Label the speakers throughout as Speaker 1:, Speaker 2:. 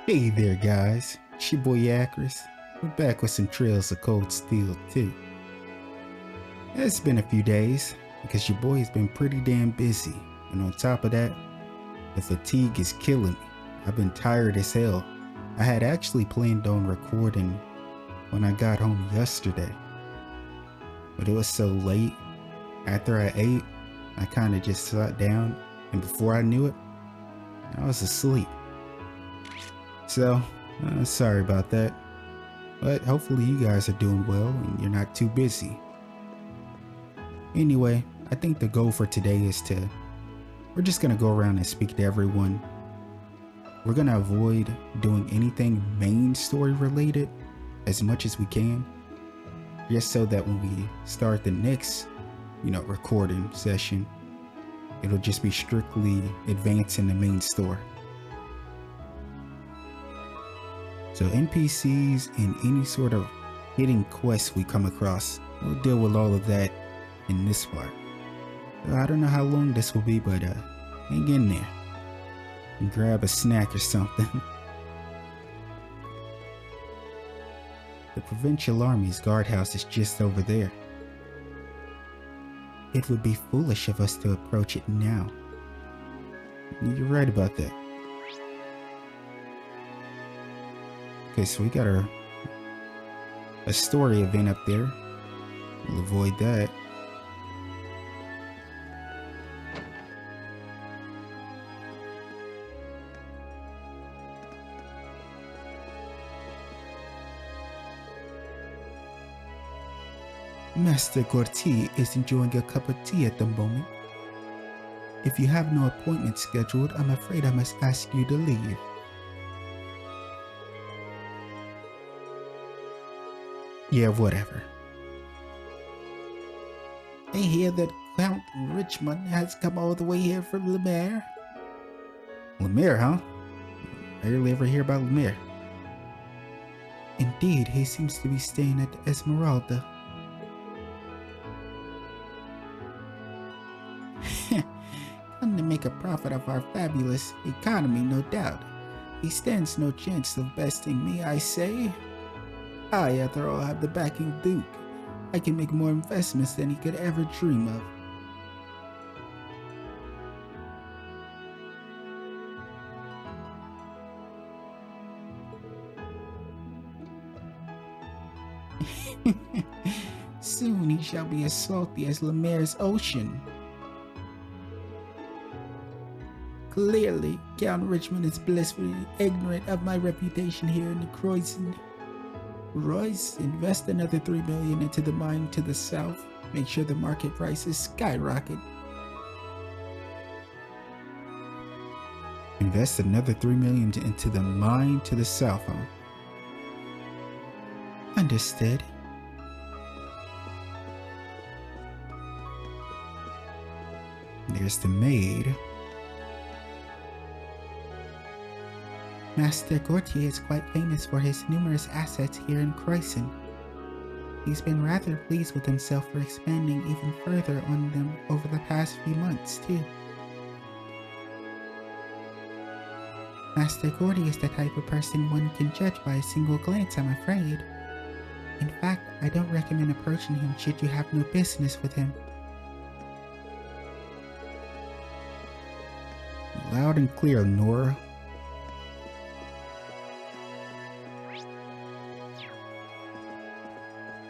Speaker 1: Hey there guys, it's your boy Acris. We're back with some Trails of Cold Steel 2. It's been a few days because your boy has been pretty damn busy, and on top of that, the fatigue is killing me. I've been tired as hell. I had actually planned on recording when I got home yesterday, but it was so late. After I ate, I kinda just sat down, and before I knew it, I was asleep. So, sorry about that, but hopefully you guys are doing well and you're not too busy. Anyway, I think the goal for today is we're just gonna go around and speak to everyone. We're gonna avoid doing anything main story related as much as we can, just so that when we start the next, recording session, it'll just be strictly advancing the main story. So NPCs and any sort of hidden quests we come across, we'll deal with all of that in this part. So I don't know how long this will be, but hang in there and grab a snack or something. The Provincial Army's guardhouse is just over there. It would be foolish of us to approach it now. You're right about that. Okay, so we got a story event up there. We'll avoid that. Master Gorti is enjoying a cup of tea at the moment. If you have no appointment scheduled, I'm afraid I must ask you to leave. Yeah, whatever. I hear that Count Richmond has come all the way here from Lemire. Lemire, huh? Rarely ever hear about Lemire. Indeed, he seems to be staying at Esmeralda. Come to make a profit of our fabulous economy, no doubt. He stands no chance of besting me, I say. I, after all, have the backing Duke. I can make more investments than he could ever dream of. Soon he shall be as salty as Lemire's ocean. Clearly, Count Richmond is blissfully ignorant of my reputation here in the Croissant. Royce, invest another $3 million into the mine to the south. Make sure the market prices skyrocket. Invest another $3 million into the mine to the south, huh? Understood. There's the maid. Master Gautier is quite famous for his numerous assets here in Croissant. He's been rather pleased with himself for expanding even further on them over the past few months, too. Master Gautier is the type of person one can judge by a single glance, I'm afraid. In fact, I don't recommend approaching him should you have no business with him. Loud and clear, Nora.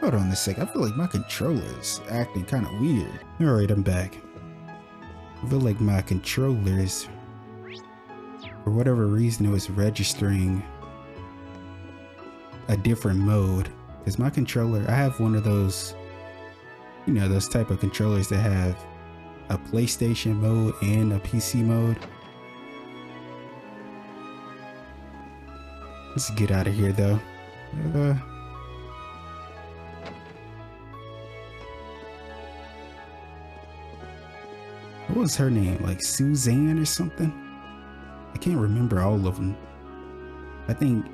Speaker 1: Hold on a sec, I feel like my controller is acting kind of weird. Alright, I'm back. I feel like my controller is, for whatever reason, it was registering a different mode. Because my controller, I have one of those, those type of controllers that have a PlayStation mode and a PC mode. Let's get out of here though. What was her name? Like Suzanne or something? I can't remember all of them. I think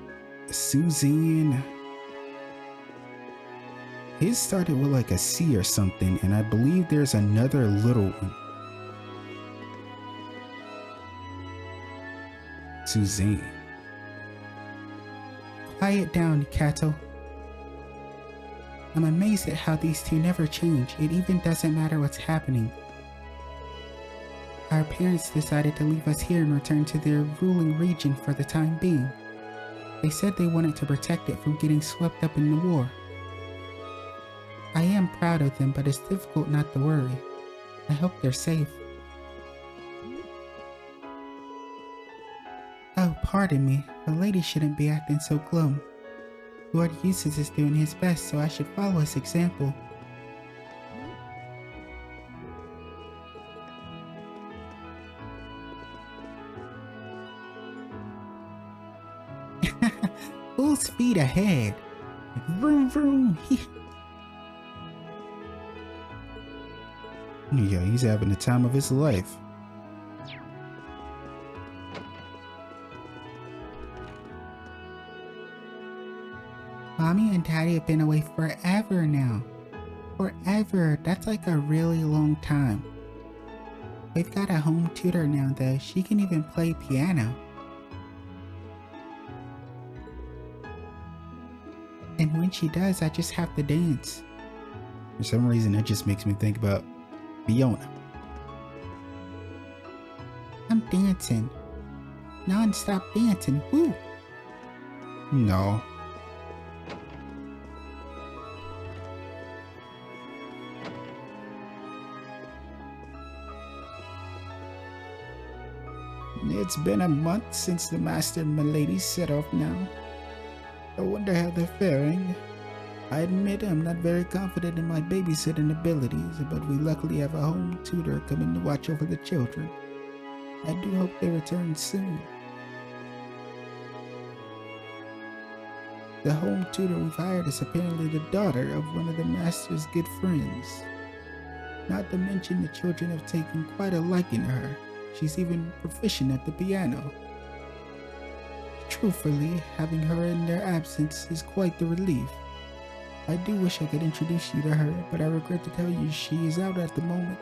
Speaker 1: Suzanne. His started with like a C or something, and I believe there's another little one. Suzanne. Quiet down, Kato. I'm amazed at how these two never change. It even doesn't matter what's happening. Our parents decided to leave us here and return to their ruling region for the time being. They said they wanted to protect it from getting swept up in the war. I am proud of them, but it's difficult not to worry. I hope they're safe. Oh, pardon me. A lady shouldn't be acting so glum. Lord Eustace is doing his best, so I should follow his example. Full speed ahead. Vroom vroom. Yeah, he's having the time of his life. Mommy and Daddy have been away forever now. Forever. That's like a really long time. They've got a home tutor now though. She can even play piano. And when she does, I just have to dance. For some reason, that just makes me think about Fiona. I'm dancing. Non-stop dancing. Woo! No. It's been a month since the master and my lady set off now. I wonder how they're faring. I admit I'm not very confident in my babysitting abilities, but we luckily have a home tutor coming to watch over the children. I do hope they return soon. The home tutor we've hired is apparently the daughter of one of the master's good friends. Not to mention the children have taken quite a liking to her. She's even proficient at the piano. Truthfully, having her in their absence is quite the relief. I do wish I could introduce you to her, but I regret to tell you she is out at the moment.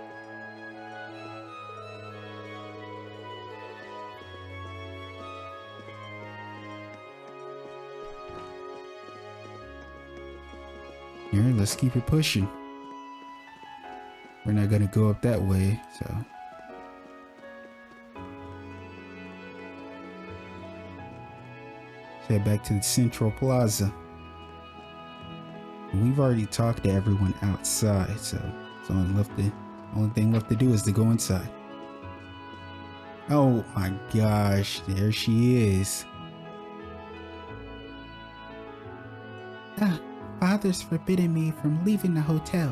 Speaker 1: Here, let's keep it pushing. We're not gonna go up that way, so. Head back to the Central Plaza. We've already talked to everyone outside, so it's only thing left to do is to go inside. Oh my gosh, there she is. Father's forbidden me from leaving the hotel.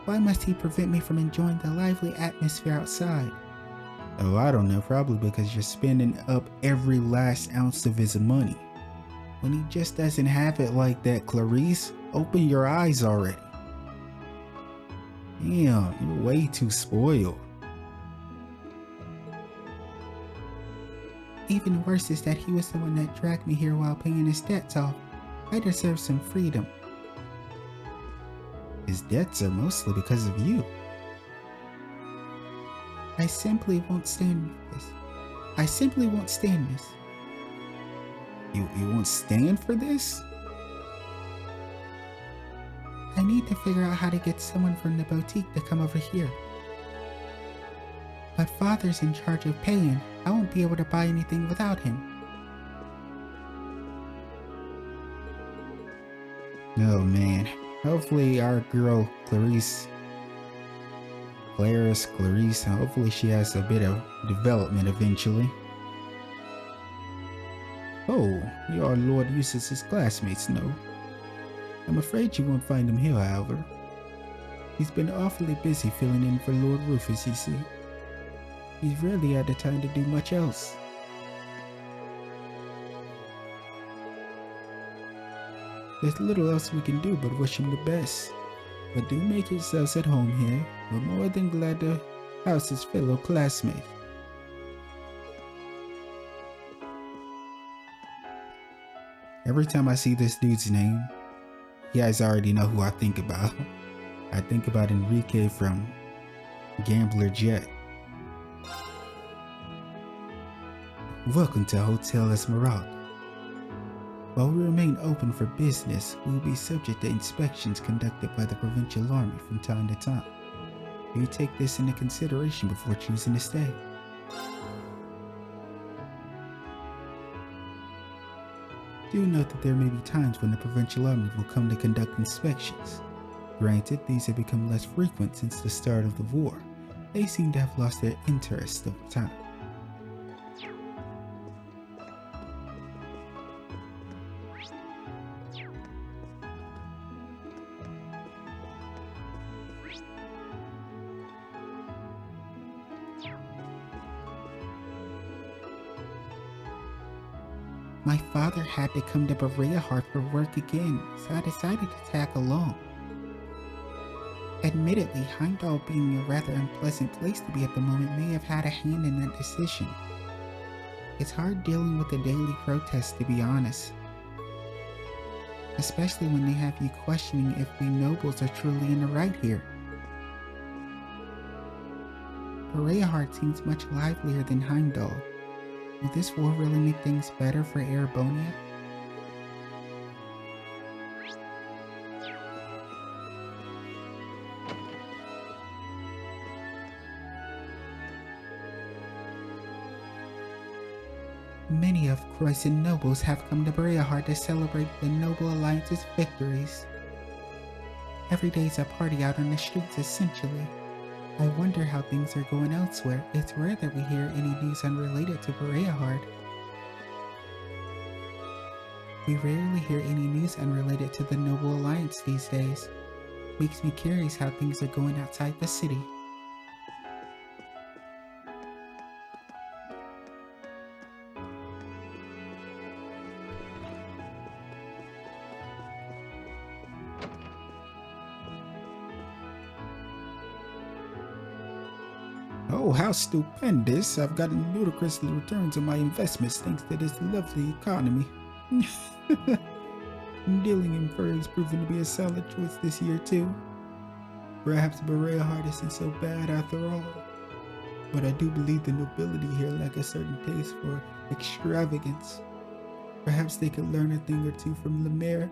Speaker 1: Why must he prevent me from enjoying the lively atmosphere outside? Oh, I don't know, probably because you're spending up every last ounce of his money. When he just doesn't have it like that, Clarice, open your eyes already. Damn, you're way too spoiled. Even worse is that he was the one that dragged me here while paying his debts off. I deserve some freedom. His debts are mostly because of you. I simply won't stand this. I simply won't stand this. You won't stand for this? I need to figure out how to get someone from the boutique to come over here. But Father's in charge of paying. I won't be able to buy anything without him. Oh man. Hopefully our girl Clarice, hopefully she has a bit of development eventually. Oh, you are Lord Eustace's classmates, no? I'm afraid you won't find him here, however. He's been awfully busy filling in for Lord Rufus, you see. He's rarely had the time to do much else. There's little else we can do but wish him the best. But do make yourselves at home here. We're more than glad to house his fellow classmates. Every time I see this dude's name, you guys already know who I think about. I think about Enrique from Gambler Jet. Welcome to Hotel Esmeralda. While we remain open for business, we will be subject to inspections conducted by the provincial army from time to time. Do you take this into consideration before choosing to stay? Do note that there may be times when the provincial army will come to conduct inspections. Granted, these have become less frequent since the start of the war. They seem to have lost their interest over time. My father had to come to ďRPG for work again, so I decided to tag along. Admittedly, ḥÄLLLove being a rather unpleasant place to be at the moment may have had a hand in that decision. It's hard dealing with the daily protests, to be honest. Especially when they have you questioning if we nobles are truly in the right here. ďRPG seems much livelier than ḥÄLLLove. Will this war really make things better for Erebonia? Many of Croissant nobles have come to ďRPG to celebrate the Noble Alliance's victories. Every day is a party out on the streets, essentially. I wonder how things are going elsewhere. It's rare that we hear any news unrelated to ďRPG. We rarely hear any news unrelated to the Noble Alliance these days. Makes me curious how things are going outside the city. Oh, how stupendous! I've gotten ludicrous returns on my investments thanks to this lovely economy. Dealing in fur has proven to be a solid choice this year too. Perhaps ďRPG isn't so bad after all. But I do believe the nobility here lack a certain taste for extravagance. Perhaps they could learn a thing or two from Lemaire.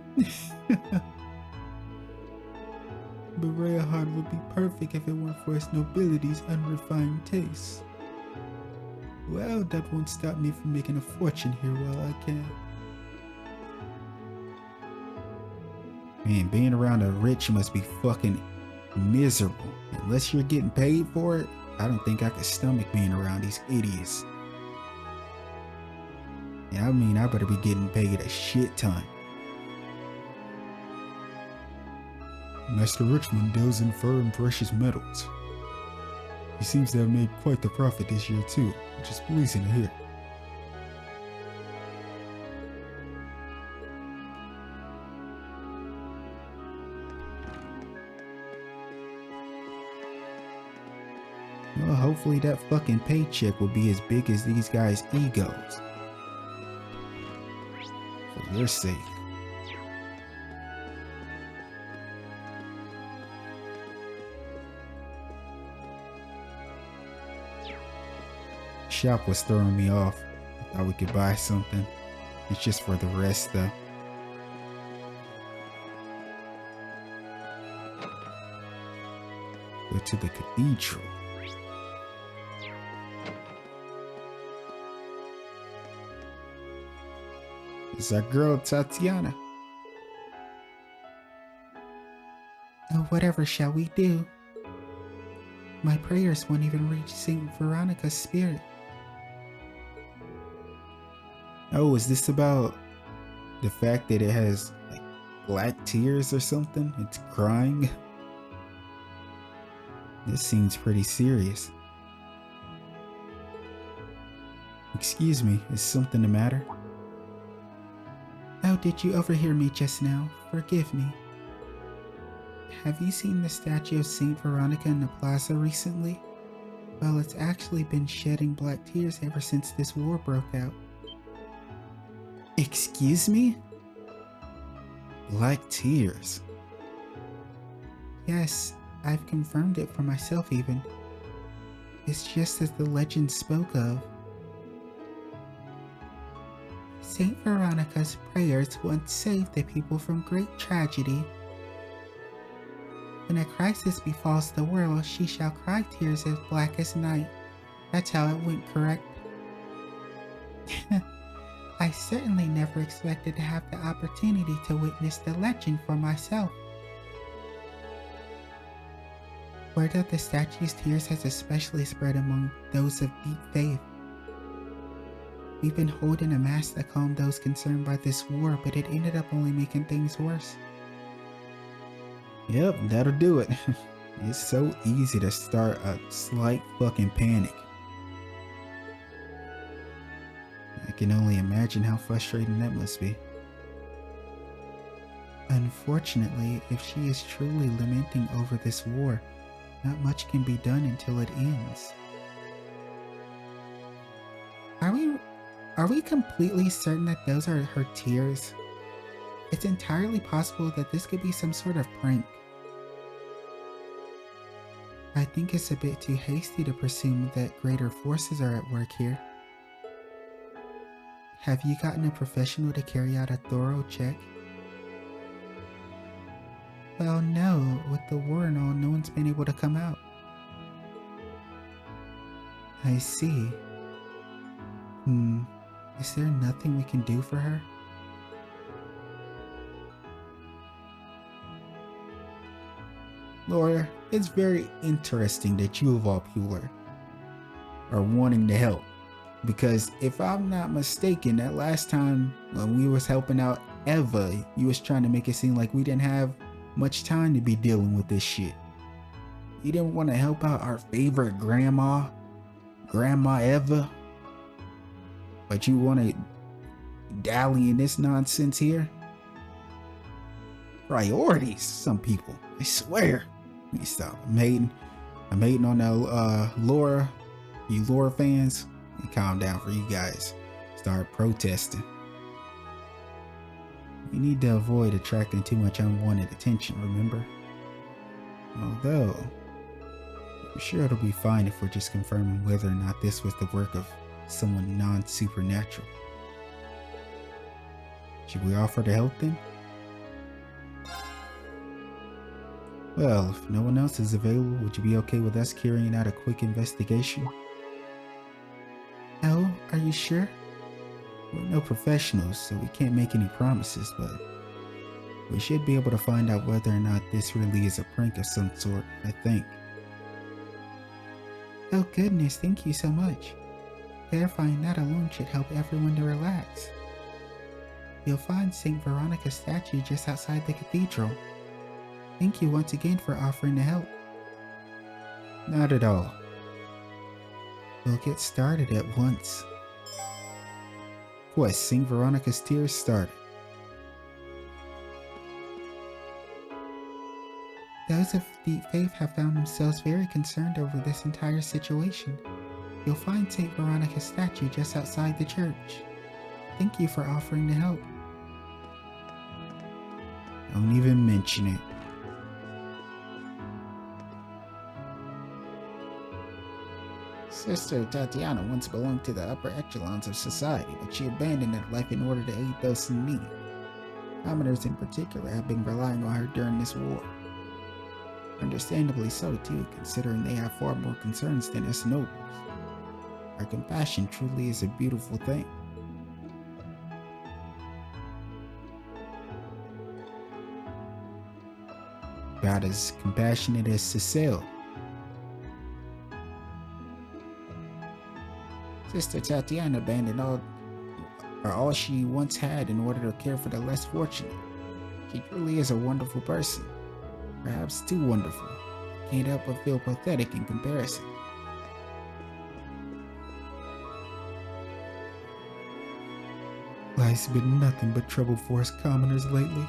Speaker 1: ďRPG would be perfect if it weren't for its nobility's unrefined tastes. Well, that won't stop me from making a fortune here while I can. Man, being around the rich must be fucking miserable. Unless you're getting paid for it, I don't think I could stomach being around these idiots. And I mean, I better be getting paid a shit ton. Master Richmond deals in fur and precious metals. He seems to have made quite the profit this year too, which is pleasing to hear. Well, hopefully that fucking paycheck will be as big as these guys' egos. For your sake. Shop was throwing me off. I thought we could buy something. It's just for the rest though. Go to the cathedral. It's our girl Tatiana. Whatever shall we do? My prayers won't even reach Saint Veronica's spirit. Oh, is this about the fact that it has like black tears or something? It's crying? This seems pretty serious. Excuse me, is something the matter? Oh, did you overhear me just now? Forgive me. Have you seen the statue of Saint Veronica in the plaza recently? Well, it's actually been shedding black tears ever since this war broke out. Excuse me? Black tears? Yes, I've confirmed it for myself even. It's just as the legend spoke of. Saint Veronica's prayers once saved the people from great tragedy. When a crisis befalls the world, she shall cry tears as black as night. That's how it went, correct? I certainly never expected to have the opportunity to witness the legend for myself. Word of the statue's tears has especially spread among those of deep faith. We've been holding a mass to calm those concerned by this war, but it ended up only making things worse. Yep, that'll do it. It's so easy to start a slight fucking panic. I can only imagine how frustrating that must be. Unfortunately, if she is truly lamenting over this war, not much can be done until it ends. Are we completely certain that those are her tears? It's entirely possible that this could be some sort of prank. I think it's a bit too hasty to presume that greater forces are at work here. Have you gotten a professional to carry out a thorough check? Well, no. With the war and all, no one's been able to come out. I see. Is there nothing we can do for her? Laura, it's very interesting that you of all people are wanting to help. Because if I'm not mistaken, that last time when we was helping out Eva, you was trying to make it seem like we didn't have much time to be dealing with this shit. You didn't want to help out our favorite Grandma Eva, but you want to dally in this nonsense here? Priorities, some people, I swear. Let me stop. I'm hating on that Laura. You Laura fans, calm down for you guys. Start protesting. You need to avoid attracting too much unwanted attention, remember? Although, I'm sure it'll be fine if we're just confirming whether or not this was the work of someone non-supernatural. Should we offer to help then? Well, if no one else is available, would you be okay with us carrying out a quick investigation? No, are you sure? We're no professionals, so we can't make any promises, but we should be able to find out whether or not this really is a prank of some sort, I think. Oh goodness, thank you so much. Verifying that alone should help everyone to relax. You'll find St. Veronica's statue just outside the cathedral. Thank you once again for offering to help. Not at all. We'll get started at once. What, St. Veronica's tears started? Those of deep faith have found themselves very concerned over this entire situation. You'll find St. Veronica's statue just outside the church. Thank you for offering to help. Don't even mention it. Sister Tatiana once belonged to the upper echelons of society, but she abandoned that life in order to aid those in need. Commoners in particular have been relying on her during this war. Understandably so too, considering they have far more concerns than us nobles. Her compassion truly is a beautiful thing. About as compassionate as Cecile. Sister Tatiana abandoned all she once had in order to care for the less fortunate. She truly is a wonderful person. Perhaps too wonderful. Can't help but feel pathetic in comparison. Life's been nothing but trouble for us commoners lately.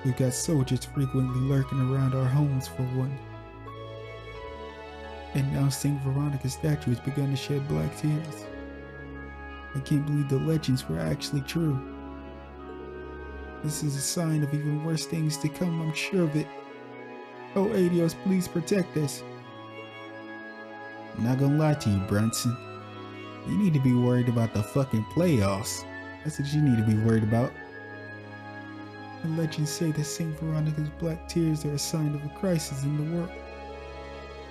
Speaker 1: We've got soldiers frequently lurking around our homes for one. And now St. Veronica's statue has begun to shed black tears. I can't believe the legends were actually true. This is a sign of even worse things to come, I'm sure of it. Oh, Adios, please protect us. I'm not gonna lie to you, Brunson. You need to be worried about the fucking playoffs. That's what you need to be worried about. The legends say that Saint Veronica's black tears are a sign of a crisis in the world.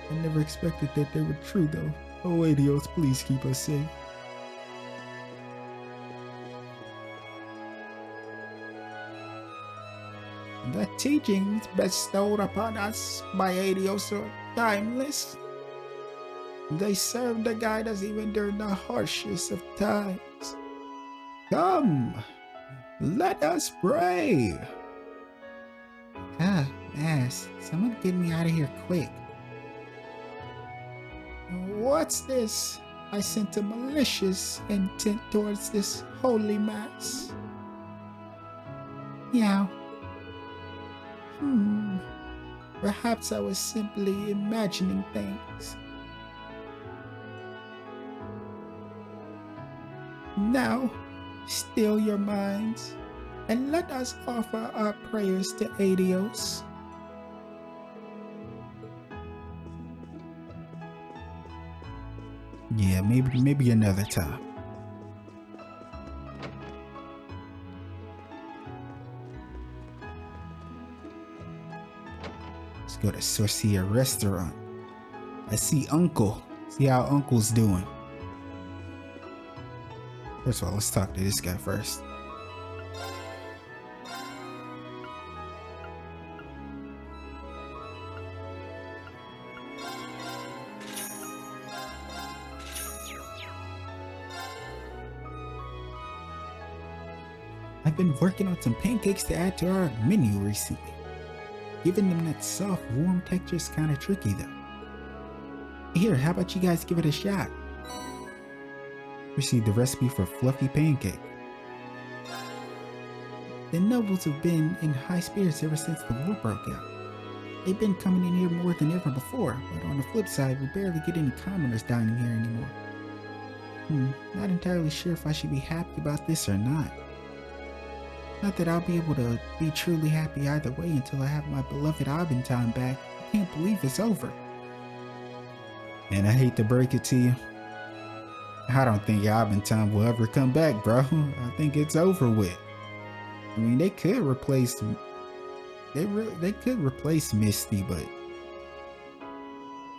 Speaker 1: I never expected that they were true, though. Oh, Adios, please keep us safe. The teachings bestowed upon us by Adios are timeless. They serve to guide us even during the harshest of times. Come, let us pray. Mass, someone get me out of here quick. What's this? I sent a malicious intent towards this holy mass. Meow. Perhaps I was simply imagining things. Now, still your minds, and let us offer our prayers to Adios. Yeah, maybe another time. Let's go to Sorcia Restaurant. I see Uncle. See how Uncle's doing. First of all, let's talk to this guy first. I've been working on some pancakes to add to our menu recently. Giving them that soft, warm texture is kind of tricky though. Here, how about you guys give it a shot? Received the recipe for fluffy pancake. The nobles have been in high spirits ever since the war broke out. They've been coming in here more than ever before, but on the flip side, we barely get any commoners dining here anymore. Not entirely sure if I should be happy about this or not. Not that I'll be able to be truly happy either way until I have my beloved Abentime back. I can't believe it's over. And I hate to break it to you, I don't think Abentime will ever come back, bro. I think it's over with. I mean, they could replace Misty, but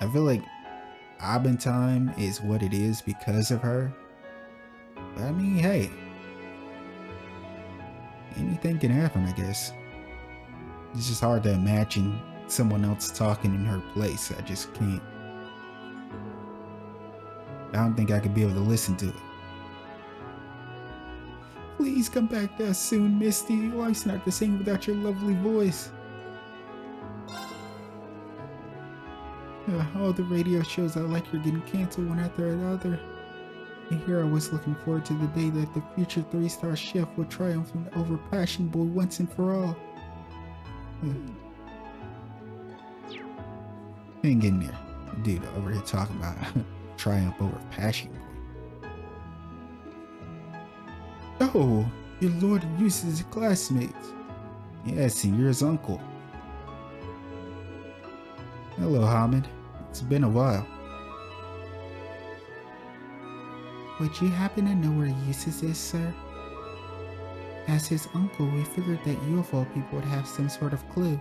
Speaker 1: I feel like Abentime is what it is because of her. But I mean, hey, anything can happen, I guess. It's just hard to imagine someone else talking in her place. I just can't. I don't think I could be able to listen to it. Please come back to us soon, Misty. Life's not the same without your lovely voice. All the radio shows I like are getting canceled one after another. And here I was looking forward to the day that the future 3-star chef would triumph over Passion Boy once and for all. Hang in there. Dude over here talking about triumph over Passion Boy. Oh, your Lord uses classmates. Yes, and you're his uncle. Hello, Hamid. It's been a while. Would you happen to know where Eustace is, sir? As his uncle, we figured that you of all people would have some sort of clue.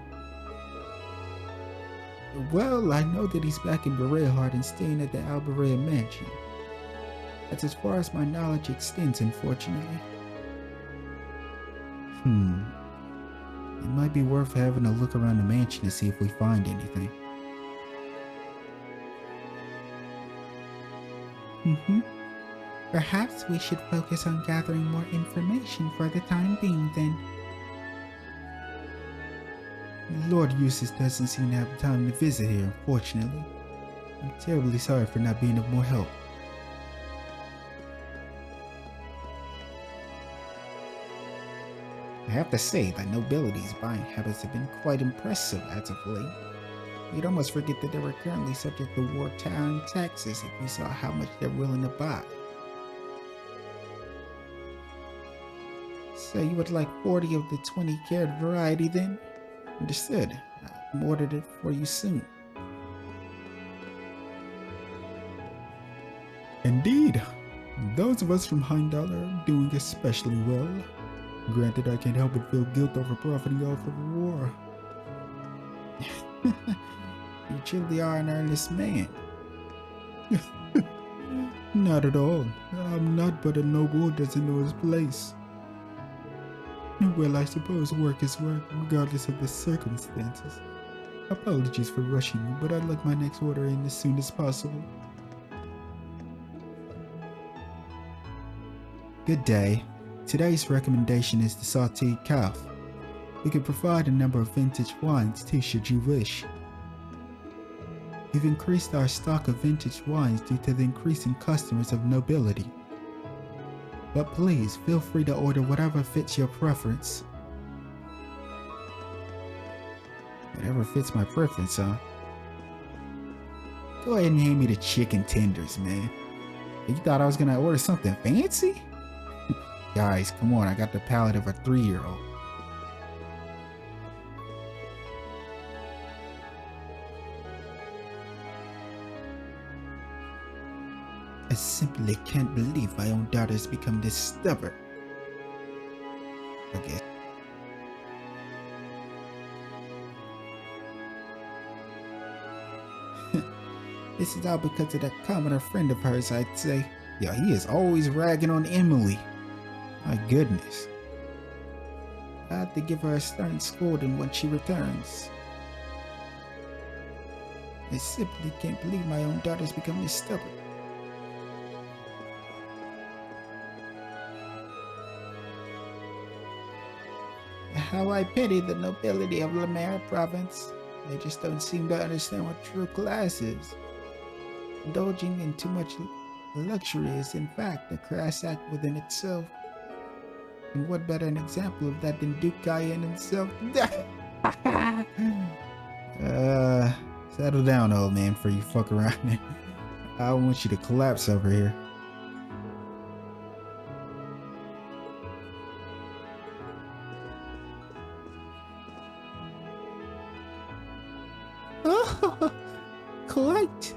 Speaker 1: Well, I know that he's back in Bereahard and staying at the Alberea mansion. That's as far as my knowledge extends, unfortunately. It might be worth having a look around the mansion to see if we find anything. Perhaps we should focus on gathering more information for the time being, then. Lord Eustace doesn't seem to have time to visit here, unfortunately. I'm terribly sorry for not being of more help. I have to say, the nobility's buying habits have been quite impressive as of late. You'd almost forget that they were currently subject to wartime taxes if you saw how much they're willing to buy. So you would like 40 of the 20 carat variety then? Understood. I've ordered it for you soon. Indeed. Those of us from Heimdall are doing especially well. Granted, I can't help but feel guilt over profiting off of a war. You truly are an earnest man. Not at all. I'm not but a noble who doesn't know his place. Well, I suppose work is work, regardless of the circumstances. Apologies for rushing you, but I'd like my next order in as soon as possible. Good day. Today's recommendation is the sauteed calf. We can provide a number of vintage wines too, should you wish. We've increased our stock of vintage wines due to the increase in customers of nobility. But please, feel free to order whatever fits your preference. Whatever fits my preference, huh? Go ahead and hand me the chicken tenders, man. You thought I was gonna order something fancy? Guys, come on, I got the palate of a 3-year-old. I simply can't believe my own daughter's become this stubborn. Okay. This is all because of that commoner friend of hers, I'd say. Yeah, he is always ragging on Emily. My goodness. I have to give her a stern scolding when she returns. I simply can't believe my own daughter's become this stubborn. How I pity the nobility of Lemare province. They just don't seem to understand what true class is. Indulging in too much luxury is in fact a crass act within itself. And what better an example of that than Duke Cayenne himself? Settle down, old man, before you fuck around. I want you to collapse over here. Oh, quite.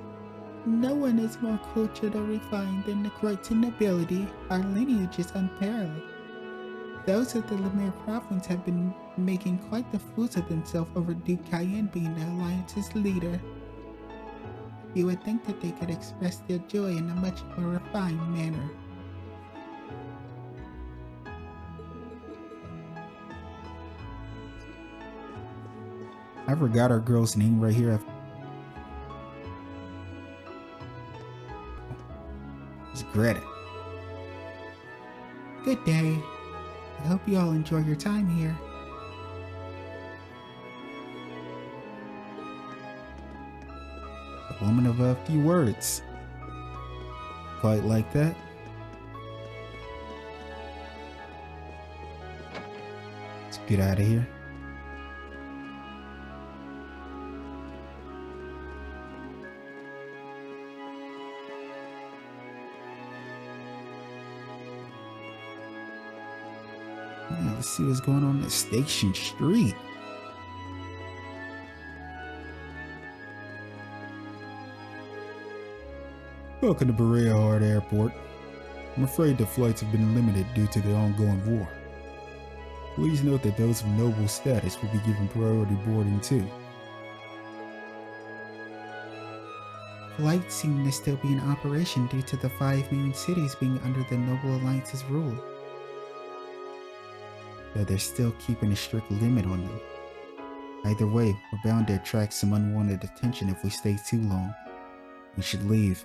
Speaker 1: No one is more cultured or refined than the Crichton nobility. Our lineage is unparalleled. Those of the Lemare province have been making quite the fools of themselves over Duke Cayenne being the Alliance's leader. You would think that they could express their joy in a much more refined manner. I forgot our girl's name right here. It's Greta. Good day. I hope you all enjoy your time here. A woman of a few words. Quite like that. Let's get out of here. Yeah, let's see what's going on at Station Street. Welcome to Berea Hard Airport. I'm afraid the flights have been limited due to the ongoing war. Please note that those of noble status will be given priority boarding too. Flights seem to still be in operation due to the 5 main cities being under the Noble Alliance's rule. Though they're still keeping a strict limit on them. Either way, we're bound to attract some unwanted attention if we stay too long. We should leave.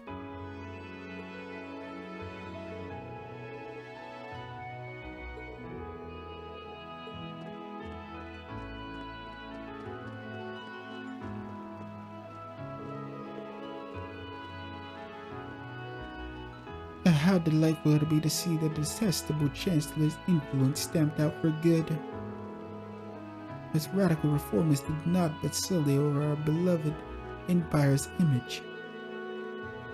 Speaker 1: How delightful it'll be to see the detestable Chancellor's influence stamped out for good. His radical reformers did not but sully over our beloved Empire's image.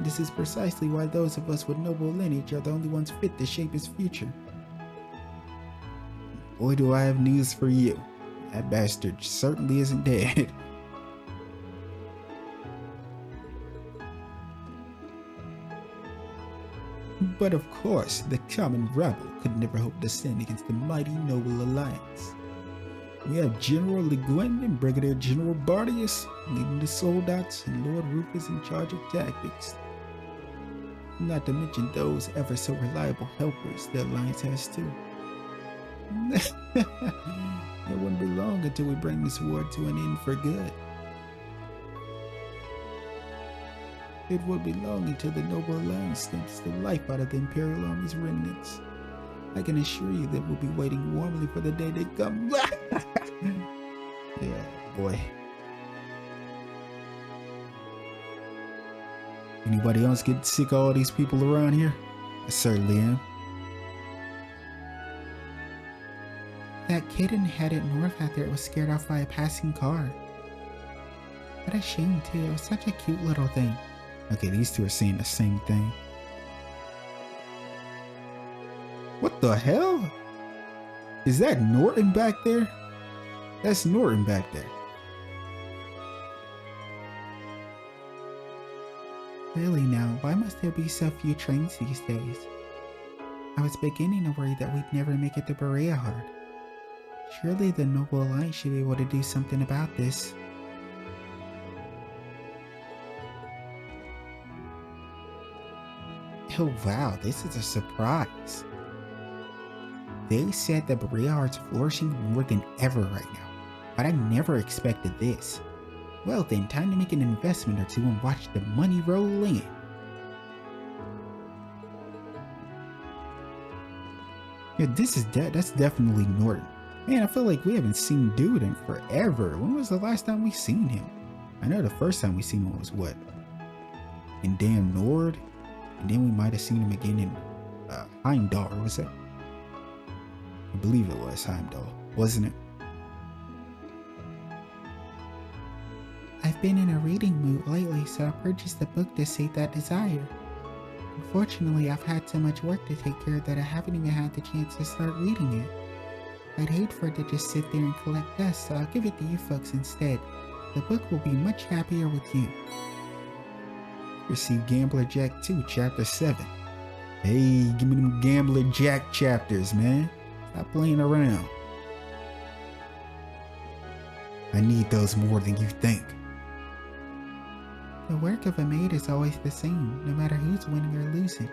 Speaker 1: This is precisely why those of us with noble lineage are the only ones fit to shape its future. Boy, do I have news for you. That bastard certainly isn't dead. But of course, the common rabble could never hope to stand against the mighty noble alliance. We have General Le Guin and Brigadier General Bardius leading the soldats, and Lord Rufus in charge of tactics. Not to mention those ever so reliable helpers the Alliance has too. It won't be long until we bring this war to an end for good. It will be long until the Noble Alliance stamps the life out of the Imperial Army's remnants. I can assure you that we'll be waiting warmly for the day they come. Yeah, boy. Anybody else get sick of all these people around here? I certainly am.
Speaker 2: That kid headed north after it was scared off by a passing car. What a shame too, it was such a cute little thing.
Speaker 1: Okay, these two are saying the same thing. What the hell? Is that Norton back there? That's Norton back there.
Speaker 2: Really now, why must there be so few trains these days? I was beginning to worry that we'd never make it to Berea. Surely the Noble Alliance should be able to do something about this.
Speaker 1: Oh wow, this is a surprise. They said that Berea is flourishing more than ever right now, but I never expected this. Well then, time to make an investment or two and watch the money roll in. Yeah, that's definitely Norton. Man, I feel like we haven't seen dude in forever. When was the last time we seen him? I know the first time we seen him was what? In damn Nord? And then we might have seen him again in Heimdall, or was it? I believe it was Heimdall, wasn't it?
Speaker 2: I've been in a reading mood lately, so I purchased a book to sate that desire. Unfortunately, I've had so much work to take care of that I haven't even had the chance to start reading it. I'd hate for it to just sit there and collect dust, so I'll give it to you folks instead. The book will be much happier with you.
Speaker 1: Receive Gambler Jack 2, Chapter 7. Hey, give me them Gambler Jack chapters, man. Stop playing around. I need those more than you think.
Speaker 2: The work of a maid is always the same, no matter who's winning or losing.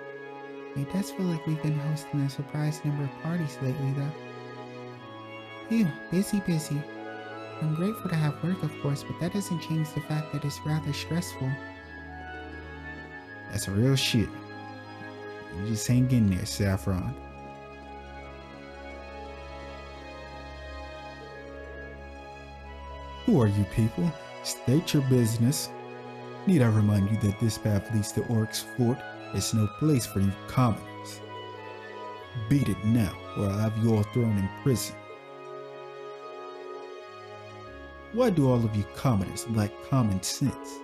Speaker 2: It does feel like we've been hosting a surprise number of parties lately, though. Phew, busy. I'm grateful to have work, of course, but that doesn't change the fact that it's rather stressful.
Speaker 1: That's real shit. You just hang in there, Saffron. Who are you people? State your business. Need I remind you that this path leads to Oryx's Fort? It's no place for you commoners. Beat it now, or I'll have you all thrown in prison. Why do all of you commoners lack common sense?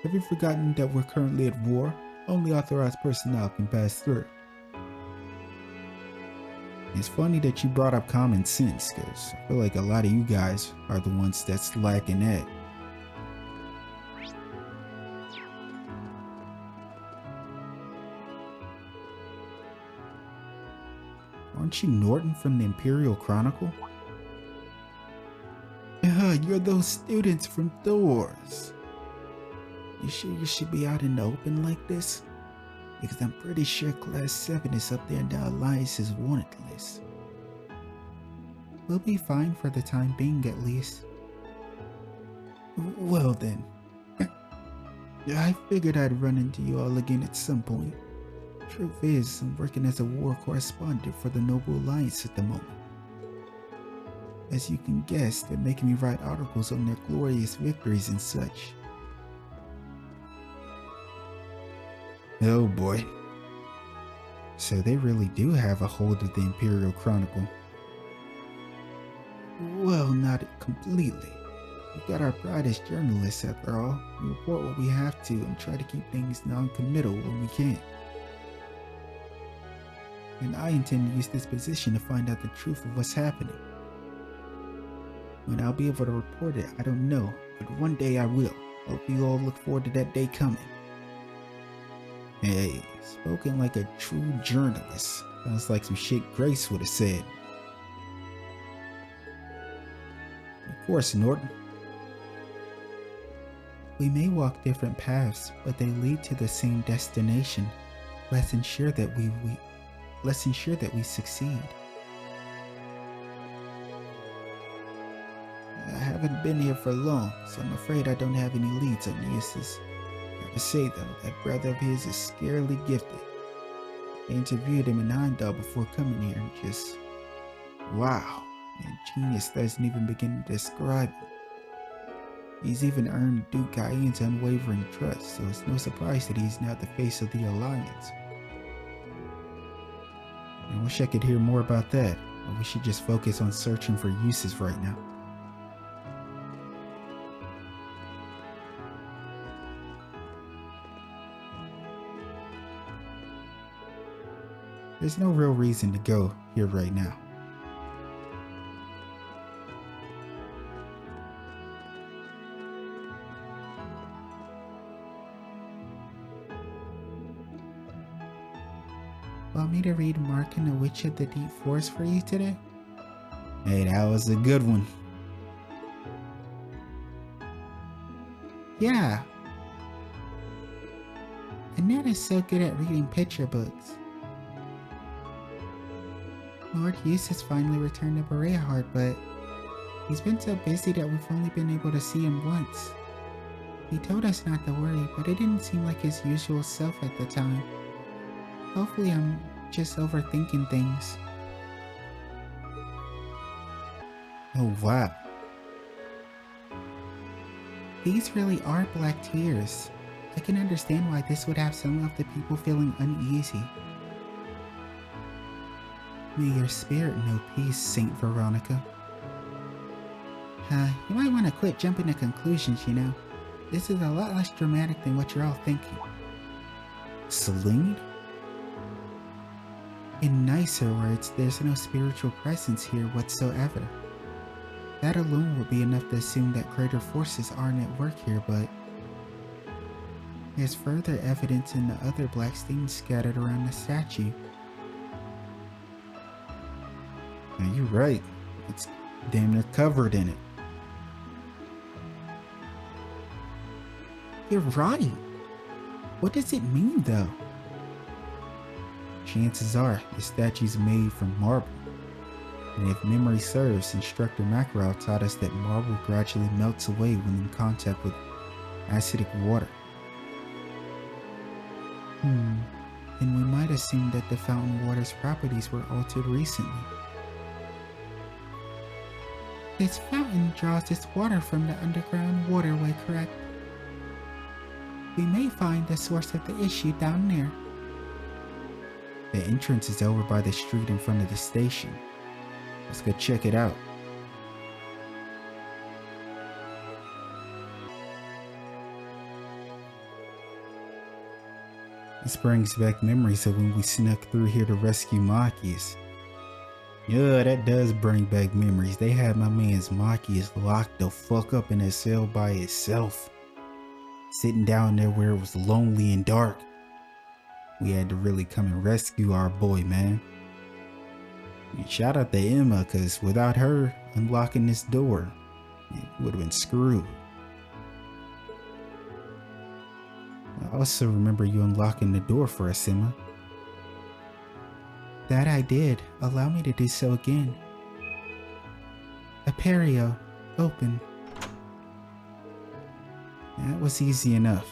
Speaker 1: Have you forgotten that we're currently at war? Only authorized personnel can pass through. It's funny that you brought up common sense, because I feel like a lot of you guys are the ones that's lacking that. Aren't you Norton from the Imperial Chronicle? You're those students from Thor's. You sure you should be out in the open like this? Because I'm pretty sure Class 7 is up there in the Alliance's wanted list.
Speaker 2: We'll be fine for the time being, at least.
Speaker 1: Well then. I figured I'd run into you all again at some point. Truth is, I'm working as a war correspondent for the Noble Alliance at the moment. As you can guess, they're making me write articles on their glorious victories and such. Oh boy. So they really do have a hold of the Imperial Chronicle. Well, not completely. We've got our pride as journalists after all. We report what we have to and try to keep things non-committal when we can. And I intend to use this position to find out the truth of what's happening. When I'll be able to report it, I don't know, but one day I will. Hope you all look forward to that day coming. Hey, spoken like a true journalist. Sounds like some shit Grace would have said. Of course, Norton.
Speaker 2: We may walk different paths, but they lead to the same destination. Let's ensure that we succeed.
Speaker 1: I haven't been here for long, so I'm afraid I don't have any leads on the uses. I have to say though, that brother of his is scarily gifted. I interviewed him in Heimdall before coming here and just... wow, and genius doesn't even begin to describe him. He's even earned Duke Cayenne's unwavering trust, so it's no surprise that he's now the face of the Alliance. I wish I could hear more about that, but we should just focus on searching for uses right now. There's no real reason to go here right now.
Speaker 2: Want me to read Mark and the Witch of the Deep Forest for you today?
Speaker 1: Hey, that was a good one.
Speaker 2: Yeah. Annette is so good at reading picture books. Lord Eustace finally returned to Berea, but he's been so busy that we've only been able to see him once. He told us not to worry, but it didn't seem like his usual self at the time. Hopefully I'm just overthinking things.
Speaker 1: Oh wow.
Speaker 2: These really are black tears. I can understand why this would have some of the people feeling uneasy. May your spirit know peace, Saint Veronica. You might want to quit jumping to conclusions, you know. This is a lot less dramatic than what you're all thinking.
Speaker 1: Celine?
Speaker 2: In nicer words, there's no spiritual presence here whatsoever. That alone would be enough to assume that greater forces aren't at work here, but there's further evidence in the other black stains scattered around the statue.
Speaker 1: Now you're right. It's damn near covered in it.
Speaker 2: You're right. What does it mean, though?
Speaker 1: Chances are the statue's made from marble. And if memory serves, Instructor Makarov taught us that marble gradually melts away when in contact with acidic water.
Speaker 2: Then we might assume that the fountain water's properties were altered recently. This fountain draws its water from the underground waterway, correct? We may find the source of the issue down there.
Speaker 1: The entrance is over by the street in front of the station. Let's go check it out. This brings back memories of when we snuck through here to rescue Machias. Yeah, that does bring back memories. They had my man's Machias locked the fuck up in a cell by itself. Sitting down there where it was lonely and dark. We had to really come and rescue our boy, man. And shout out to Emma, cause without her unlocking this door, we would have been screwed. I also remember you unlocking the door for us, Emma.
Speaker 2: That I did. Allow me to do so again. Aperio, open.
Speaker 1: That was easy enough.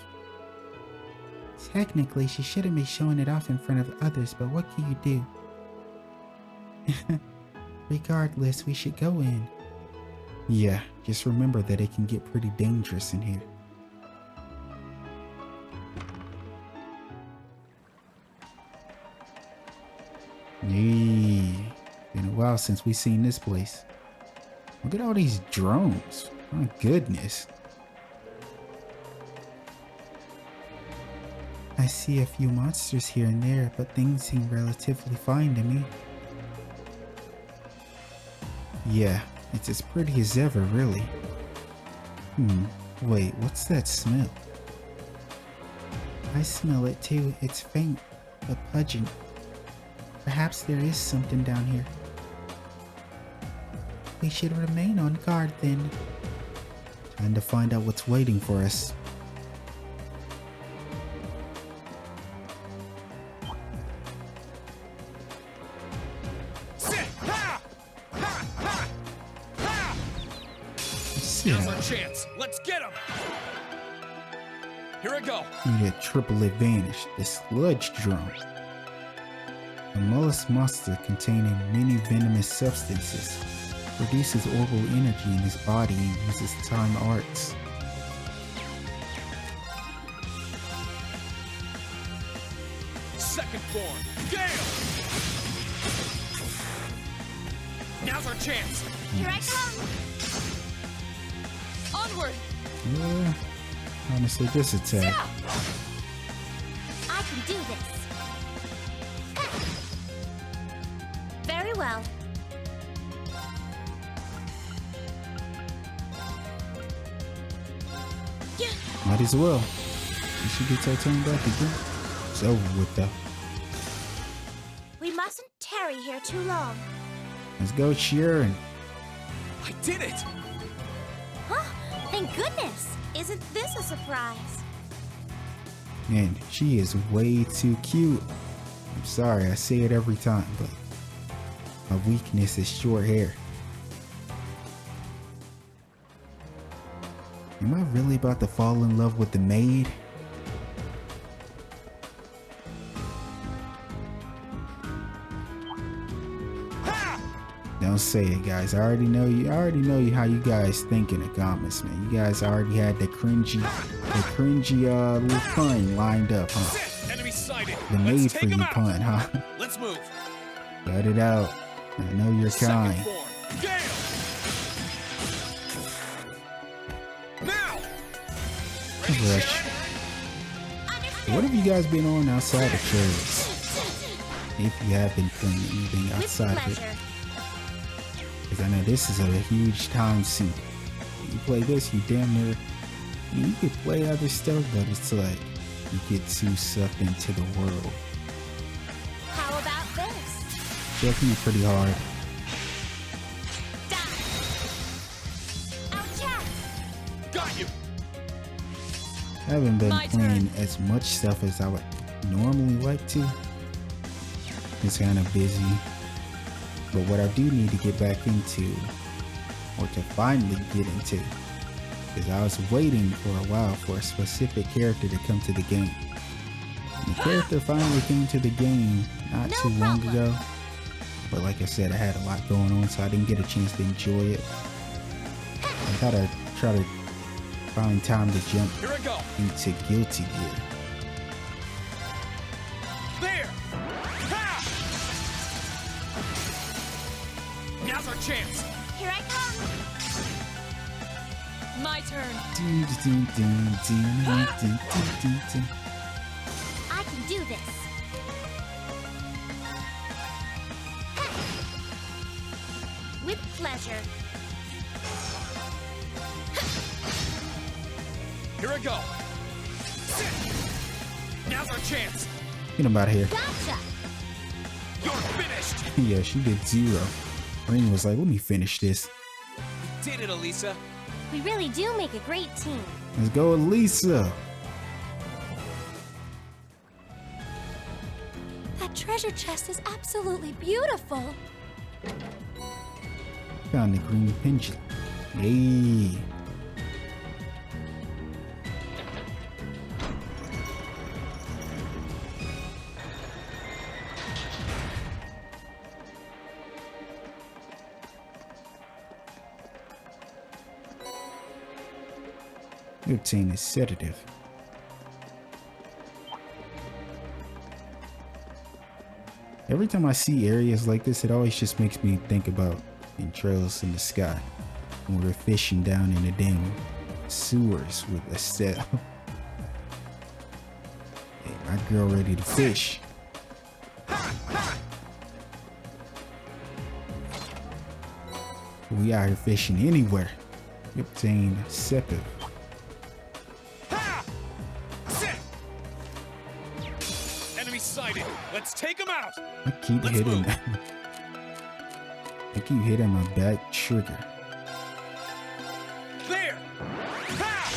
Speaker 2: Technically, she shouldn't be showing it off in front of others, but what can you do? Regardless, we should go in.
Speaker 1: Yeah, just remember that it can get pretty dangerous in here. Yee, been a while since we seen this place. Look at all these drones. My goodness.
Speaker 2: I see a few monsters here and there, but things seem relatively fine to me.
Speaker 1: Yeah, it's as pretty as ever, really. Wait, what's that smell?
Speaker 2: I smell it too. It's faint, but pungent. Perhaps there is something down here. We should remain on guard then.
Speaker 1: Time to find out what's waiting for us.
Speaker 3: Now's our chance. Let's get him. Here I go.
Speaker 1: Need a triple advantage. The sludge drum. A mollusk monster containing many venomous substances. Produces orbital energy in his body and uses time arts.
Speaker 3: Second form. Gale. Now's our chance.
Speaker 4: Here I come! Onward!
Speaker 1: Yeah, honestly, this attack.
Speaker 4: I can do this. Very well.
Speaker 1: Might as well. You should get that turn back again. It's over with though.
Speaker 4: We mustn't tarry here too long.
Speaker 1: Let's go, Sharon.
Speaker 3: I did it.
Speaker 4: Huh? Thank goodness! Isn't this a surprise?
Speaker 1: Man, she is way too cute. I'm sorry, I say it every time, but my weakness is short hair. Am I really about to fall in love with the maid? Don't say it, guys. I already know you. How you guys think in the comments, man. You guys already had the cringy little pun lined up, huh?
Speaker 3: Enemy sighted.
Speaker 1: The maid for you pun, huh?
Speaker 3: Let's move.
Speaker 1: Let it out. I know you're
Speaker 3: Second
Speaker 1: kind.
Speaker 3: form. Gale. Now. Ready,
Speaker 1: Rush.
Speaker 3: Sharon?
Speaker 1: What have you guys been on outside of trailers? If you have been playing anything
Speaker 4: With
Speaker 1: outside of it.
Speaker 4: pleasure.
Speaker 1: Because I know this is a huge time sink. You play this, you damn near... You could play other stuff, but it's like... You get too sucked into the world.
Speaker 4: How about this?
Speaker 1: Definitely pretty hard.
Speaker 4: Die! Ouch!
Speaker 3: Got you.
Speaker 1: I haven't been
Speaker 4: My
Speaker 1: playing as much stuff as I would normally like to. It's kind of busy. But what I do need to get back into, or to finally get into, is I was waiting for a while for a specific character to come to the game. And the character finally came to the game not too long ago. But like I said, I had a lot going on, so I didn't get a chance to enjoy it. I gotta try to find time to jump
Speaker 3: Here I go.
Speaker 1: into Guilty Gear.
Speaker 3: There. Ha! Now's our chance.
Speaker 4: Here I come! My turn. I can do this. With pleasure.
Speaker 3: Here I go. Sit. Now's our chance.
Speaker 1: Get him out of here.
Speaker 4: Gotcha!
Speaker 3: You're finished.
Speaker 1: Yeah, she did 0. Ring was like, let me finish this.
Speaker 3: We did it, Elisa.
Speaker 4: We really do make a great team.
Speaker 1: Let's go, Lisa.
Speaker 4: That treasure chest is absolutely beautiful.
Speaker 1: Found the green pendulum. Hey. Obtain a sedative. Every time I see areas like this, it always just makes me think about Trails in the Sky when we're fishing down in the damn sewers with Estelle. Hey, my girl ready to fish. We out here fishing anywhere. Obtain sedative.
Speaker 3: Let's take him out.
Speaker 1: I keep hitting. I keep hitting my back trigger.
Speaker 3: There. Ha!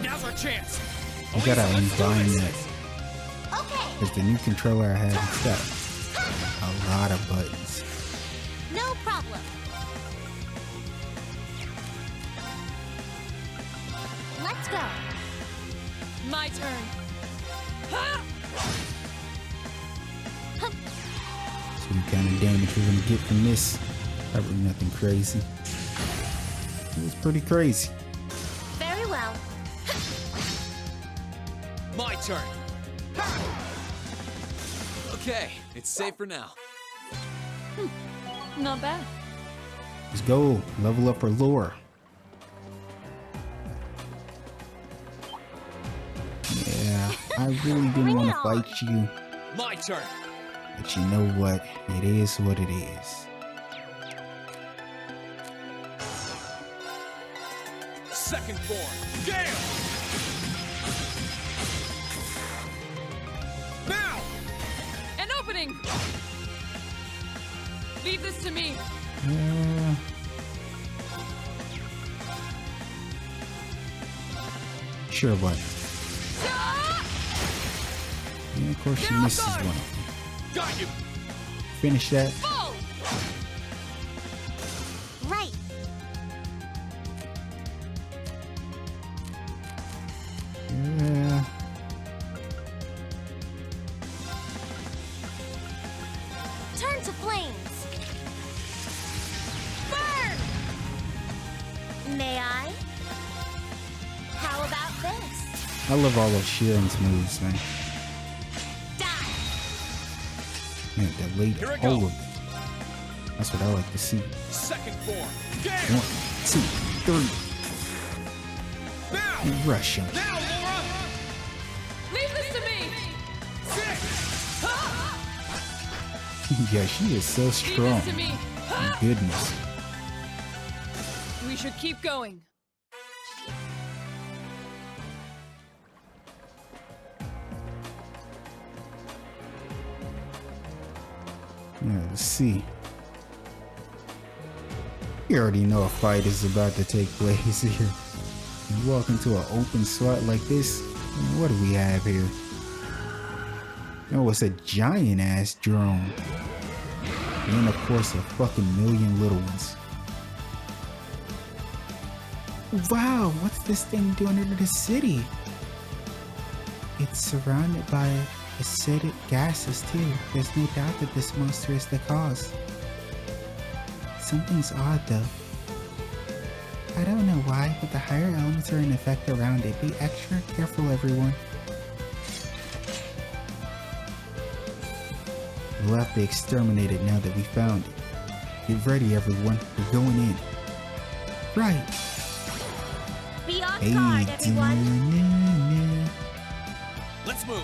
Speaker 3: Now's our chance.
Speaker 1: I gotta
Speaker 3: Elisa, let's do
Speaker 1: unbind
Speaker 3: this.
Speaker 1: that.
Speaker 4: Okay,
Speaker 1: Because the new controller I have, it's got a lot of buttons.
Speaker 4: no problem. Let's go.
Speaker 5: My turn.
Speaker 1: So the kind of damage we're gonna get from this, probably nothing crazy. It was pretty crazy.
Speaker 4: Very well.
Speaker 3: My turn.
Speaker 6: Okay, it's safe for now.
Speaker 5: Not bad.
Speaker 1: Let's go. Level up our lore. Yeah, I really didn't want to fight you.
Speaker 3: My turn.
Speaker 1: But you know what? It is what it is.
Speaker 3: Second form. Gale. Now.
Speaker 5: An opening! Leave this to me.
Speaker 1: Sure, what? Yeah, of course she misses one.
Speaker 3: Got you.
Speaker 1: Finish that.
Speaker 5: Full!
Speaker 4: Right.
Speaker 1: Yeah.
Speaker 4: Turn to flames. Burn! May I? How about this?
Speaker 1: I love all of Sharon's moves, man.
Speaker 4: Die!
Speaker 1: Man, delete
Speaker 3: Here I
Speaker 1: all
Speaker 3: go.
Speaker 1: of them. That's what I like to see.
Speaker 3: Second form. Gale.
Speaker 1: 1, 2, 3.
Speaker 3: Now.
Speaker 1: And rush him.
Speaker 3: Now, Laura.
Speaker 5: Leave this to me!
Speaker 3: Six.
Speaker 1: Yeah, she is so
Speaker 5: Leave
Speaker 1: strong.
Speaker 5: this to me!
Speaker 1: My goodness.
Speaker 5: We should keep going.
Speaker 1: Yeah, let's see. You already know a fight is about to take place here. You walk into an open slot like this, what do we have here? Oh, it's a giant ass drone. And of course a fucking million little ones. Wow, what's this thing doing under the city?
Speaker 2: It's surrounded by acidic gases too. There's no doubt that this monster is the cause. Something's odd though. I don't know why, but the higher elements are in effect around it. Be extra careful, everyone.
Speaker 1: We'll have to exterminate it now that we found it. Get ready, everyone. We're going in.
Speaker 2: Right.
Speaker 4: Be on guard, everyone.
Speaker 3: Let's move.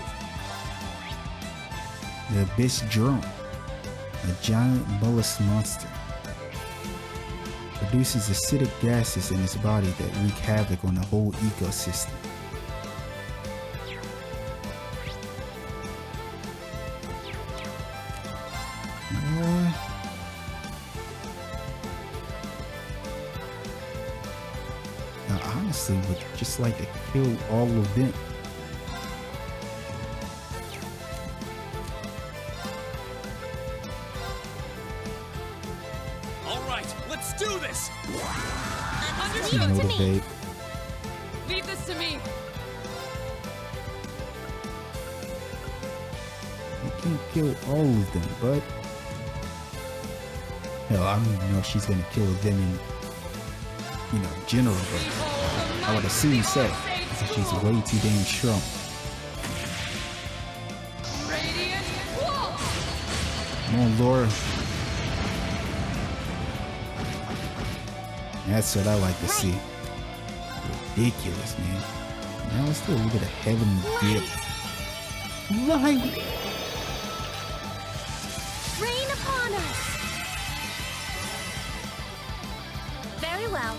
Speaker 1: The Abyss Drone, a giant mollusk monster, produces acidic gases in its body that wreak havoc on the whole ecosystem. I honestly would just like to kill all of them.
Speaker 3: All right, let's do this.
Speaker 1: You know the babe.
Speaker 5: Leave this to me.
Speaker 1: You can't kill all of them, but hell, I don't even know if she's gonna kill them in, general, but I would assume so, because she's way too damn strong.
Speaker 5: Radiant wall.
Speaker 1: Come on, Laura. That's what I like to see. Ridiculous, man. Now let's do a little bit of heaven dip. Light!
Speaker 4: Rain upon us. Very well.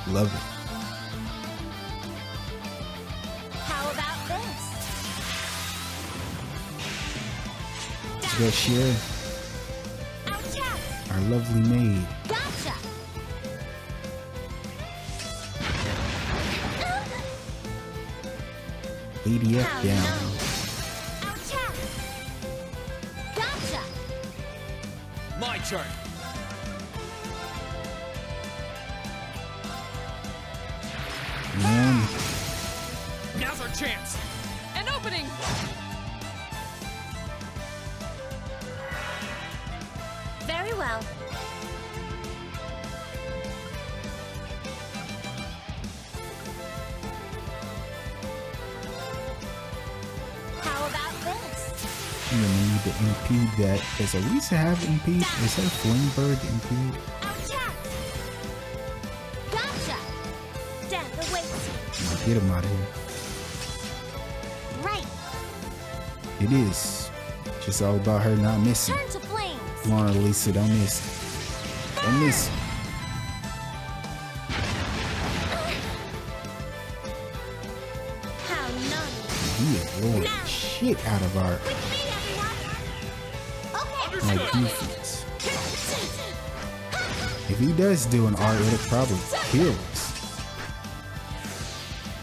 Speaker 1: Love it. to go, Sharon. Our lovely maid.
Speaker 4: Gotcha.
Speaker 1: ADF
Speaker 4: How
Speaker 1: down.
Speaker 4: no. Gotcha.
Speaker 6: My turn.
Speaker 1: Man,
Speaker 3: Now's our chance.
Speaker 5: An opening!
Speaker 4: Very well. How about this?
Speaker 1: I'm gonna need to impede that. Does Elisa have impede? Is her flame bird impede?
Speaker 4: Gotcha. Death awaits.
Speaker 1: Get him out of here.
Speaker 4: Right.
Speaker 1: It is. Just all about her not missing.
Speaker 4: Turn to flames.
Speaker 1: Come on, Elisa, don't miss. Don't miss.
Speaker 4: How naughty.
Speaker 1: He is rolling the shit out of our
Speaker 4: With me, everyone. Okay.
Speaker 1: like defense. If he does do an R, it'll probably kill us.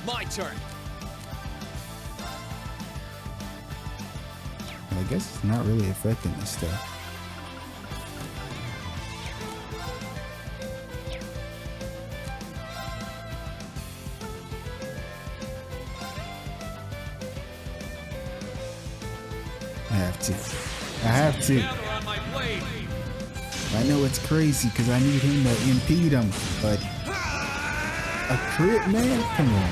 Speaker 6: My turn.
Speaker 1: I guess it's not really affecting this stuff. I have to. I have to.
Speaker 3: Gather on my blade.
Speaker 1: I know it's crazy because I need him to impede him, but a crit, man? Come on.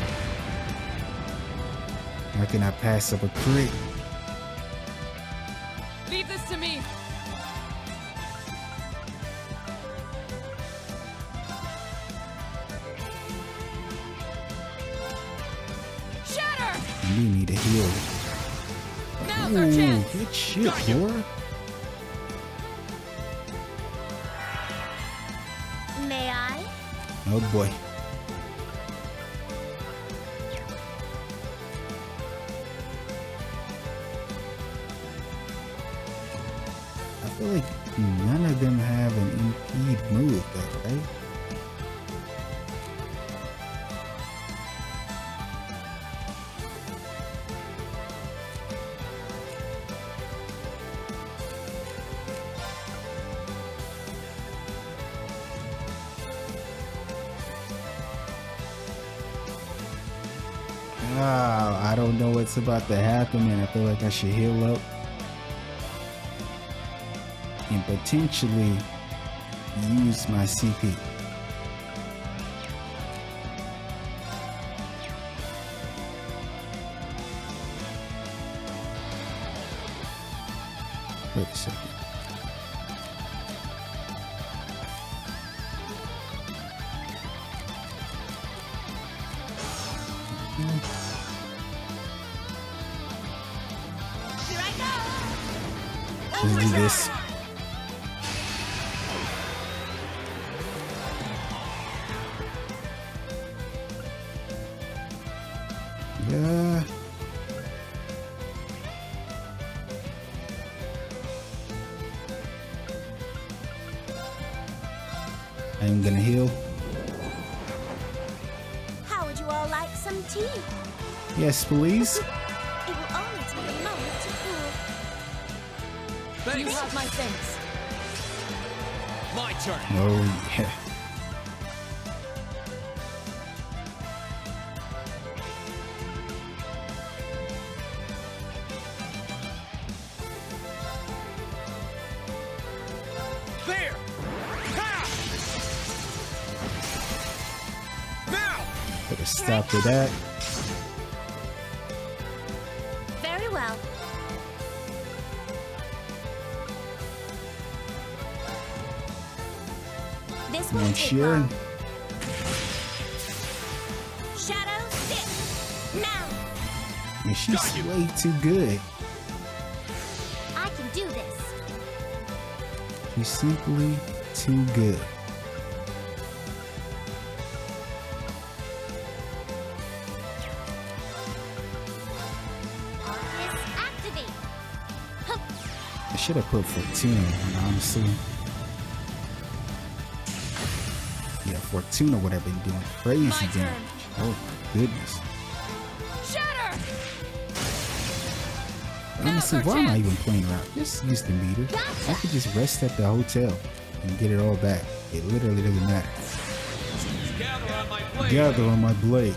Speaker 1: How can I pass up a crit?
Speaker 5: Leave this to me. Shatter!
Speaker 1: You need a heal.
Speaker 5: Now's our
Speaker 1: Ooh,
Speaker 5: chance.
Speaker 1: good shit, boy.
Speaker 4: May I?
Speaker 1: Oh boy. I feel like none of them have an impede move though, right? I don't know what's about to happen, and I feel like I should heal up and potentially use my CP. Wait a second.
Speaker 4: Here I go.
Speaker 1: Let's do this. Yeah. I'm gonna heal.
Speaker 4: How would you all like some tea?
Speaker 1: Yes, please.
Speaker 4: It will only take a moment to cool.
Speaker 5: You
Speaker 6: Thanks.
Speaker 5: have my thanks.
Speaker 6: My turn.
Speaker 1: Oh yeah.
Speaker 3: There. Ha! Now.
Speaker 1: Put a stop to that.
Speaker 4: Very well. This
Speaker 1: Come
Speaker 4: won't
Speaker 1: on,
Speaker 4: take
Speaker 1: Sharon.
Speaker 4: long. Shadow stick. Now.
Speaker 1: And she's way too good.
Speaker 4: I can do this.
Speaker 1: She's simply too good.
Speaker 4: Arcus activate. Hup.
Speaker 1: I should have put Fortuna on, honestly. Yeah, Fortuna would have been doing crazy damage. Oh my goodness.
Speaker 5: Shatter!
Speaker 1: Honestly, why am I even playing around? Just use the meter. I could just rest at the hotel and get it all back. It literally doesn't matter.
Speaker 6: Gather on my blade.
Speaker 1: Gather on my blade.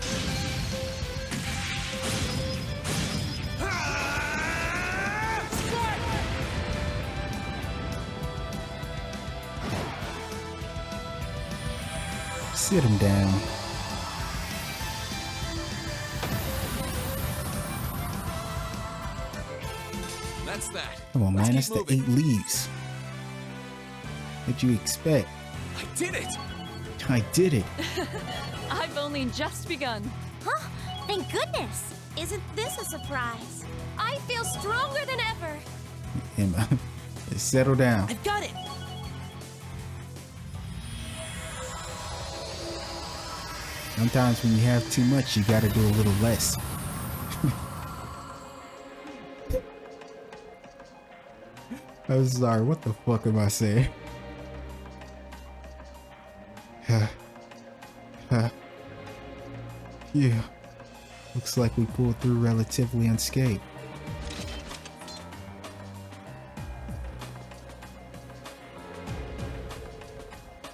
Speaker 1: Sit him down.
Speaker 6: That's that.
Speaker 1: Come on,
Speaker 6: Let's
Speaker 1: man.
Speaker 6: keep
Speaker 1: That's the
Speaker 6: moving.
Speaker 1: 8 leaves. What'd you expect?
Speaker 6: I did it.
Speaker 1: I did it.
Speaker 5: I've only just begun.
Speaker 4: Huh? Thank goodness. Isn't this a surprise?
Speaker 5: I feel stronger than ever.
Speaker 1: Emma, settle down.
Speaker 5: I've got it.
Speaker 1: Sometimes when you have too much, you gotta do a little less. I'm sorry, what the fuck am I saying? Yeah. Looks like we pulled through relatively unscathed.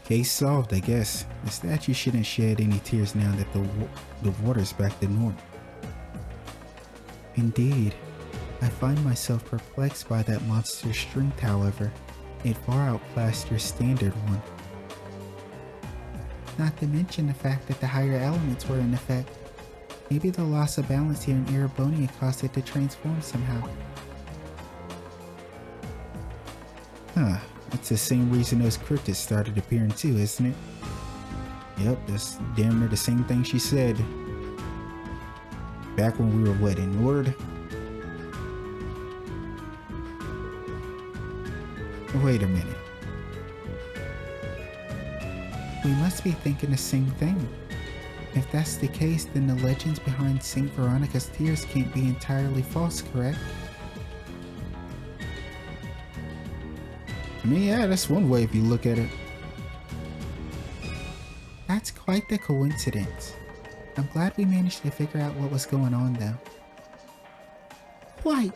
Speaker 1: Case solved, I guess. The statue shouldn't shed any tears now that the water's back to normal. Indeed. I find myself perplexed by that monster's strength, however. It far outclassed your standard one.
Speaker 2: Not to mention the fact that the higher elements were in effect. Maybe the loss of balance here in Erebonia caused it to transform somehow.
Speaker 1: Huh. That's the same reason those cryptids started appearing too, isn't it? Yep, that's damn near the same thing she said. Back when we were what, in Nord? Wait a minute.
Speaker 2: We must be thinking the same thing. If that's the case, then the legends behind Saint Veronica's tears can't be entirely false, correct?
Speaker 1: I mean, yeah, that's one way if you look at it.
Speaker 2: That's quite the coincidence. I'm glad we managed to figure out what was going on though. Why?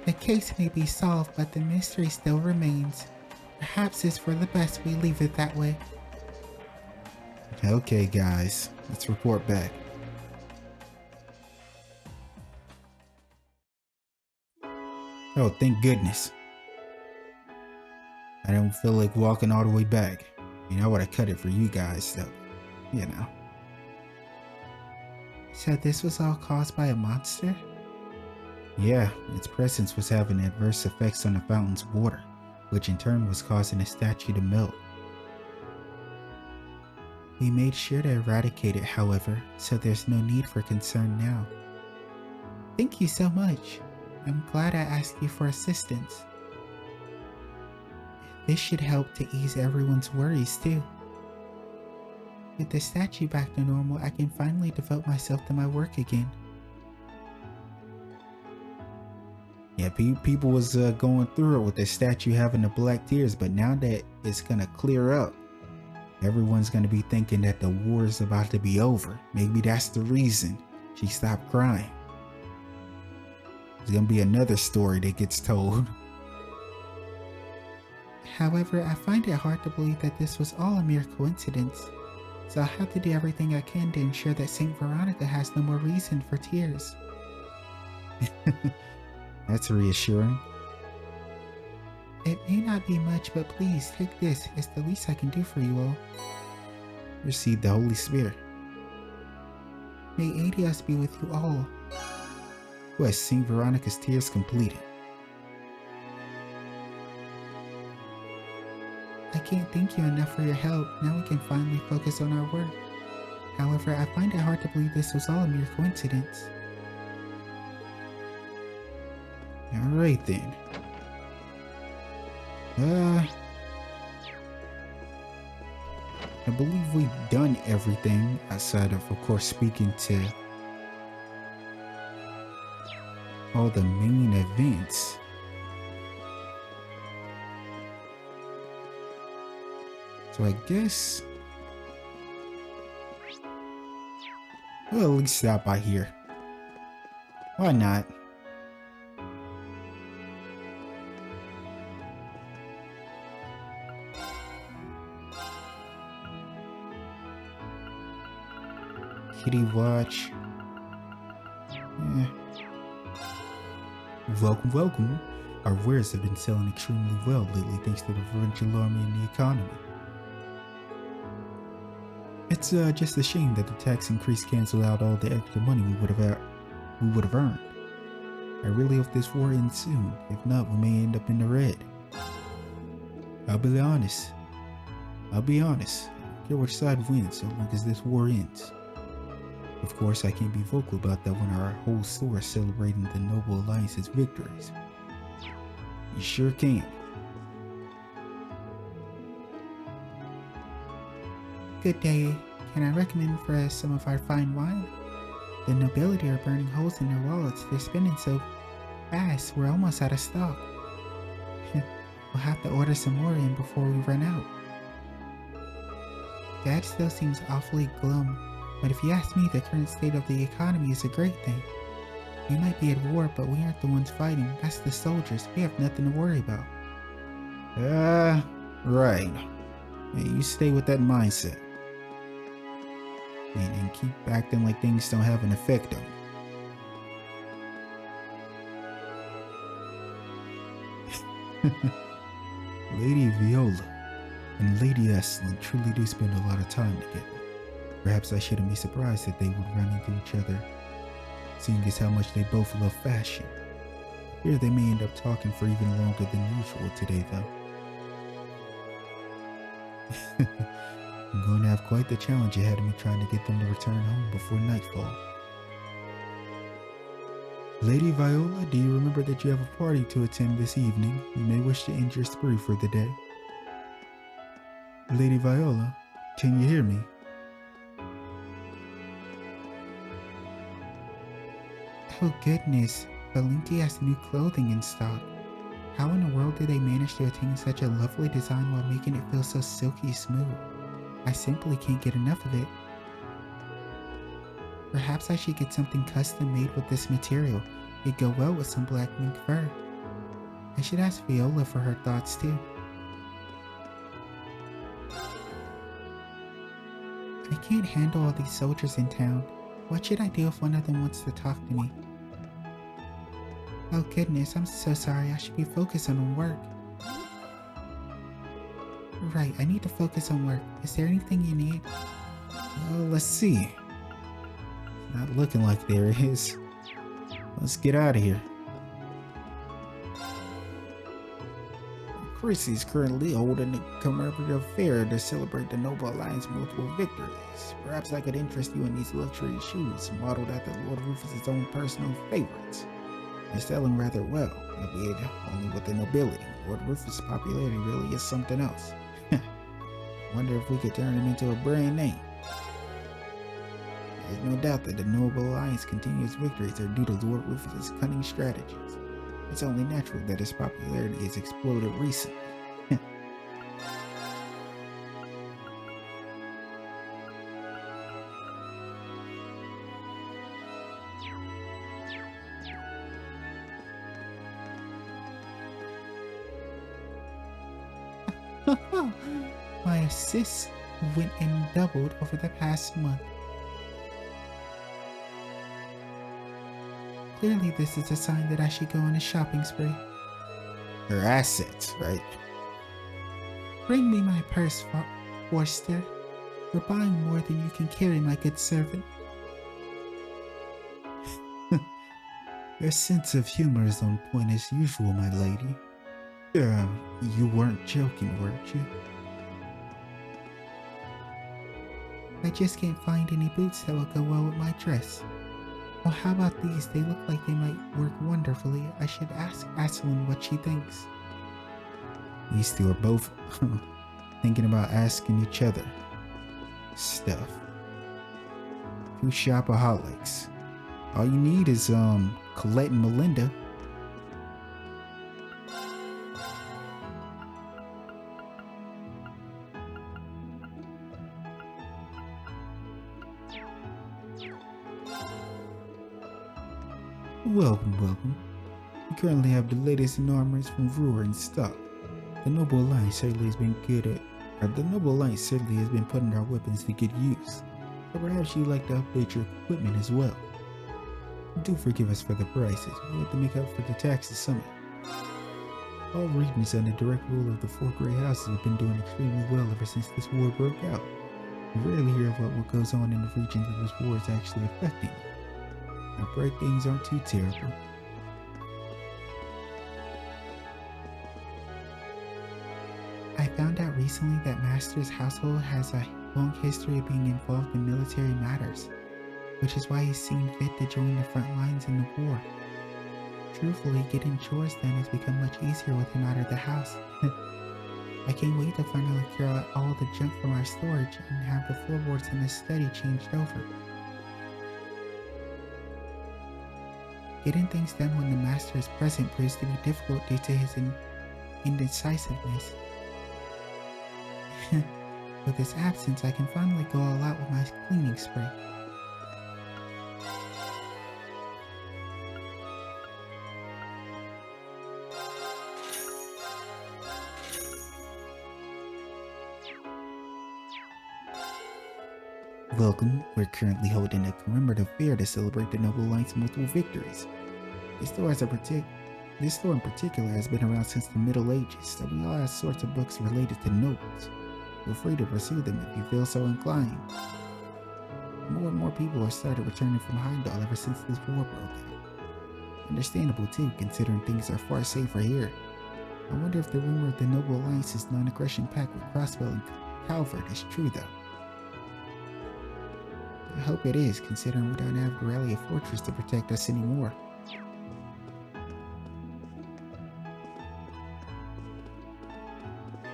Speaker 2: The case may be solved, but the mystery still remains. Perhaps it's for the best we leave it that way.
Speaker 1: Okay, guys, let's report back. Oh, thank goodness. I don't feel like walking all the way back. You know, I would have cut it for you guys, though. You know.
Speaker 2: So this was all caused by a monster?
Speaker 1: Yeah, its presence was having adverse effects on the fountain's water, which in turn was causing the statue to melt.
Speaker 2: We made sure to eradicate it, however, so there's no need for concern now. Thank you so much. I'm glad I asked you for assistance. This should help to ease everyone's worries too. With the statue back to normal, I can finally devote myself to my work again.
Speaker 1: Yeah, people was going through it with the statue having the black tears, but now that it's gonna clear up, everyone's gonna be thinking that the war is about to be over. Maybe that's the reason she stopped crying. There's gonna be another story that gets told.
Speaker 2: However, I find it hard to believe that this was all a mere coincidence, so I'll have to do everything I can to ensure that Saint Veronica has no more reason for tears.
Speaker 1: That's reassuring.
Speaker 2: It may not be much, but please take this. It's the least I can do for you all.
Speaker 1: Receive the Holy Spirit.
Speaker 2: May Adios be with you all.
Speaker 1: Quest Saint Veronica's tears completed.
Speaker 2: I can't thank you enough for your help. Now we can finally focus on our work. However, I find it hard to believe this was all a mere coincidence.
Speaker 1: Alright then. I believe we've done everything outside of course, speaking to all the main events. So I guess we'll at least stop by here. Why not? Kitty watch. Welcome. Our wares have been selling extremely well lately thanks to the provincial army and the economy. It's just a shame that the tax increase canceled out all the extra money we would have earned. I really hope this war ends soon. If not, we may end up in the red. I'll be honest. I don't care which side wins so long as this war ends. Of course, I can't be vocal about that when our whole store is celebrating the Noble Alliance's victories. You sure can.
Speaker 2: Good day. Can I recommend for us some of our fine wine? The nobility are burning holes in their wallets. They're spending so fast, we're almost out of stock. We'll have to order some more in before we run out. Dad still seems awfully glum, but if you ask me, the current state of the economy is a great thing. We might be at war, but we aren't the ones fighting. That's the soldiers. We have nothing to worry about.
Speaker 1: Right. Hey, you stay with that mindset. And keep acting like things don't have an effect on you. Lady Viola and Lady Estlin truly do spend a lot of time together. Perhaps I shouldn't be surprised that they would run into each other, seeing as how much they both love fashion. Here they may end up talking for even longer than usual today, though. I'm going to have quite the challenge ahead of me trying to get them to return home before nightfall. Lady Viola, do you remember that you have a party to attend this evening? You may wish to end your spree for the day. Lady Viola, can you hear me?
Speaker 2: Oh goodness, Valinki has new clothing in stock. How in the world did they manage to attain such a lovely design while making it feel so silky smooth? I simply can't get enough of it. Perhaps I should get something custom made with this material. It'd go well with some black mink fur. I should ask Viola for her thoughts too. I can't handle all these soldiers in town. What should I do if one of them wants to talk to me? Oh goodness, I'm so sorry. I should be focused on work. Right, I need to focus on work. Is there anything you need?
Speaker 1: Well, let's see. Not looking like there is. Let's get out of here. Chrissy's currently holding a commemorative fair to celebrate the Noble Alliance's multiple victories. Perhaps I could interest you in these luxury shoes modeled after Lord Rufus's own personal favorites. They're selling rather well, albeit only with the nobility. Lord Rufus' popularity really is something else. Wonder if we could turn him into a brand name. There's no doubt that the Noble Alliance's continuous victories are due to Lord Rufus's cunning strategies. It's only natural that his popularity has exploded recently.
Speaker 2: My assists went and doubled over the past month. Clearly this is a sign that I should go on a shopping spree.
Speaker 1: Her assets, right?
Speaker 2: Bring me my purse, Forster. You're buying more than you can carry, my good servant.
Speaker 1: Your sense of humor is on point as usual, my lady. You weren't joking, weren't you?
Speaker 2: I just can't find any boots that will go well with my dress. Well, how about these? They look like they might work wonderfully. I should ask Aslan what she thinks.
Speaker 1: These two are both thinking about asking each other stuff. Two shopaholics. All you need is Colette and Melinda. Welcome, welcome. We currently have the latest in armors from Brewer in stock. The Noble Alliance certainly has been putting our weapons to good use. So perhaps you'd like to update your equipment as well. Do forgive us for the prices. We have to make up for the taxes somehow. All regions under direct rule of the four great houses have been doing extremely well ever since this war broke out. We rarely hear about what goes on in the regions that this war is actually affecting. Now, bright things aren't too terrible.
Speaker 2: I found out recently that Master's household has a long history of being involved in military matters, which is why he's seen fit to join the front lines in the war. Truthfully, getting chores done has become much easier with him out of the house. I can't wait to finally clear out all the junk from our storage and have the floorboards in the study changed over. Getting things done when the Master is present proves to be difficult due to his indecisiveness. With his absence, I can finally go all out with my cleaning spray.
Speaker 1: Welcome. We're currently holding a commemorative fair to celebrate the Noble Alliance's multiple victories. This store in particular has been around since the Middle Ages, so we all have sorts of books related to nobles. Feel free to pursue them if you feel so inclined. More and more people have started returning from Heimdall ever since this war broke out. Understandable too, considering things are far safer here. I wonder if the rumor of the Noble Alliance's non-aggression pact with Crosswell and Calvert is true though. I hope it is, considering we don't have Aurelia Fortress to protect us anymore.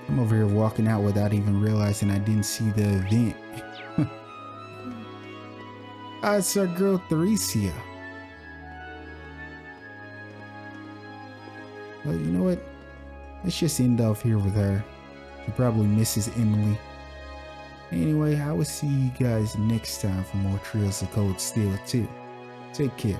Speaker 1: I'm over here walking out without even realizing I didn't see the event. It's our girl Theresia. Well, you know what? Let's just end off here with her. She probably misses Emily. Anyway, I will see you guys next time for more Trails of Cold Steel 2. Take care.